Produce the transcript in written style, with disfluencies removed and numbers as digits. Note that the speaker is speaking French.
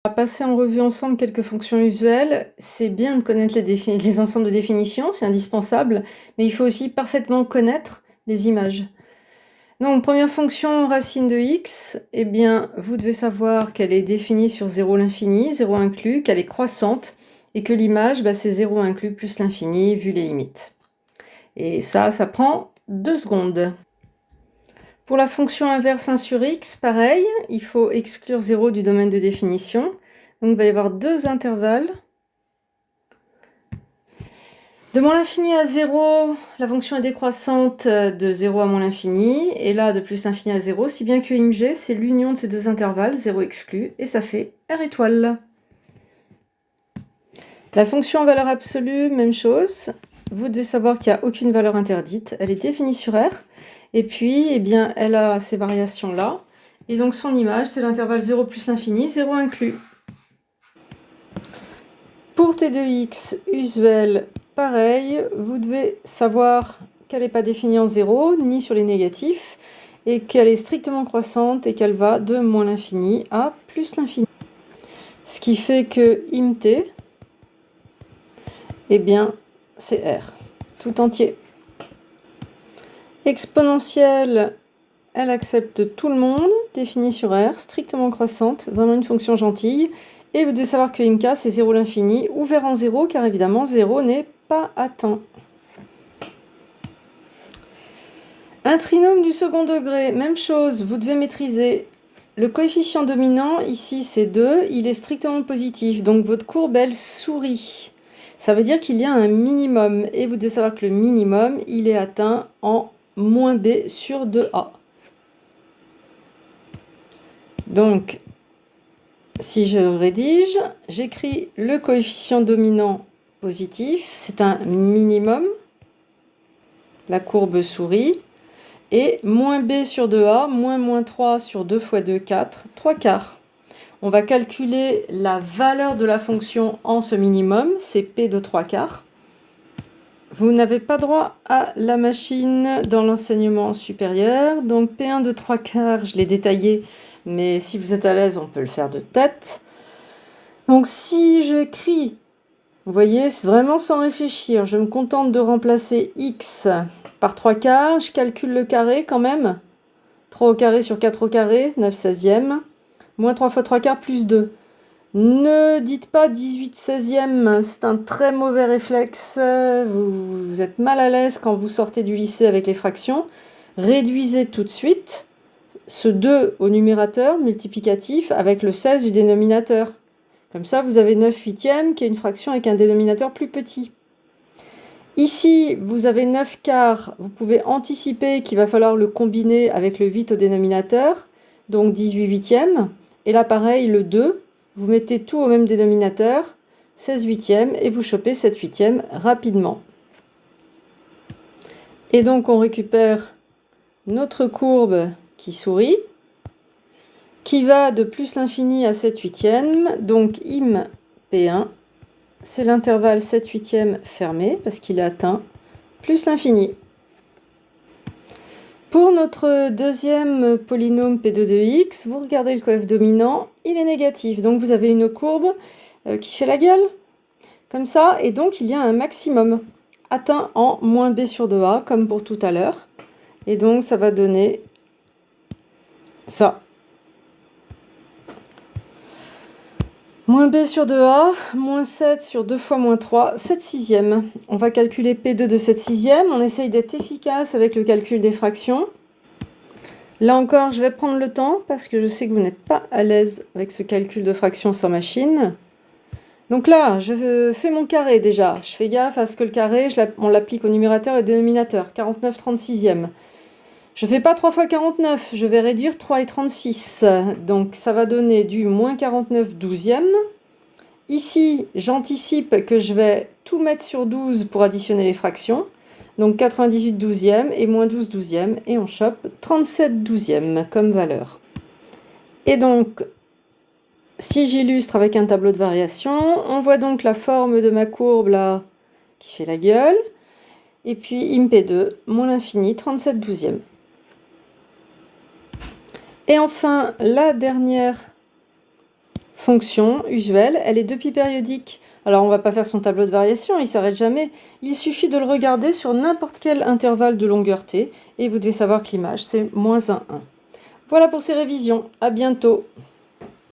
On va passer en revue ensemble quelques fonctions usuelles. C'est bien de connaître les ensembles de définitions, c'est indispensable, mais il faut aussi parfaitement connaître les images. Donc, première fonction, racine de x, eh bien, vous devez savoir qu'elle est définie sur 0 l'infini, 0 inclus, qu'elle est croissante, et que l'image, c'est 0 inclus plus l'infini, vu les limites. Et ça prend 2 secondes. Pour la fonction inverse 1 sur x, pareil, il faut exclure 0 du domaine de définition. Donc il va y avoir 2 intervalles. De moins l'infini à 0, la fonction est décroissante de 0 à moins l'infini, et là de plus l'infini à 0, si bien que img, c'est l'union de ces 2 intervalles, 0 exclu, et ça fait R étoile. La fonction en valeur absolue, même chose. Vous devez savoir qu'il n'y a aucune valeur interdite, elle est définie sur R. Et puis, eh bien, elle a ces variations-là. Et donc, son image, c'est l'intervalle 0 plus l'infini, 0 inclus. Pour T de x usuel, pareil, vous devez savoir qu'elle n'est pas définie en 0, ni sur les négatifs, et qu'elle est strictement croissante et qu'elle va de moins l'infini à plus l'infini. Ce qui fait que int, eh bien, c'est R, tout entier. Exponentielle, elle accepte tout le monde, définie sur R, strictement croissante, vraiment une fonction gentille. Et vous devez savoir que mk, c'est 0 l'infini, ouvert en 0, car évidemment 0 n'est pas atteint. Un trinôme du second degré, même chose, vous devez maîtriser. Le coefficient dominant, ici c'est 2, il est strictement positif, donc votre courbe, elle sourit. Ça veut dire qu'il y a un minimum, et vous devez savoir que le minimum, il est atteint en moins b sur 2a. Donc, si je rédige, j'écris le coefficient dominant positif, c'est un minimum, la courbe sourit, et moins b sur 2a, moins 3 sur 2 fois 2, 4, 3 quarts. On va calculer la valeur de la fonction en ce minimum, c'est p de 3 quarts. Vous n'avez pas droit à la machine dans l'enseignement supérieur, donc P1 de 3 quarts, je l'ai détaillé, mais si vous êtes à l'aise, on peut le faire de tête. Donc si j'écris, vous voyez, c'est vraiment sans réfléchir, je me contente de remplacer x par 3 quarts, je calcule le carré quand même, 3 au carré sur 4 au carré, 9 16e, moins 3 fois 3 quarts plus 2. Ne dites pas 18 16e, c'est un très mauvais réflexe, vous êtes mal à l'aise quand vous sortez du lycée avec les fractions. Réduisez tout de suite ce 2 au numérateur multiplicatif avec le 16 du dénominateur. Comme ça, vous avez 9 huitièmes qui est une fraction avec un dénominateur plus petit. Ici, vous avez 9 quarts, vous pouvez anticiper qu'il va falloir le combiner avec le 8 au dénominateur, donc 18 huitièmes. Et là, pareil, le 2. Vous mettez tout au même dénominateur, 16 huitièmes, et vous chopez 7 huitièmes rapidement. Et donc, on récupère notre courbe qui sourit, qui va de plus l'infini à 7 huitièmes. Donc, im P1, c'est l'intervalle 7 huitièmes fermé, parce qu'il est atteint, plus l'infini. Pour notre deuxième polynôme P2 de x, vous regardez le coef dominant, il est négatif. Donc vous avez une courbe qui fait la gueule, comme ça, et donc il y a un maximum atteint en moins b sur 2a, comme pour tout à l'heure. Et donc ça va donner ça. Moins b sur 2a, moins 7 sur 2 fois moins 3, 7 sixièmes. On va calculer P2 de 7 sixièmes. On essaye d'être efficace avec le calcul des fractions. Là encore, je vais prendre le temps parce que je sais que vous n'êtes pas à l'aise avec ce calcul de fractions sans machine. Donc là, je fais mon carré déjà. Je fais gaffe à ce que le carré, on l'applique au numérateur et au dénominateur. 49 36e. Je ne fais pas 3 fois 49, je vais réduire 3 et 36. Donc ça va donner du moins 49 12e. Ici, j'anticipe que je vais tout mettre sur 12 pour additionner les fractions. Donc 98 douzièmes et moins 12 douzièmes, et on chope 37 douzièmes comme valeur. Et donc, si j'illustre avec un tableau de variation, on voit donc la forme de ma courbe là, qui fait la gueule, et puis imp2, moins l'infini, 37 douzièmes. Et enfin, la dernière fonction usuelle, elle est 2 pi périodique. Alors on va pas faire son tableau de variation, il s'arrête jamais. Il suffit de le regarder sur n'importe quel intervalle de longueur t, et vous devez savoir que l'image c'est -1,1. Voilà pour ces révisions, à bientôt.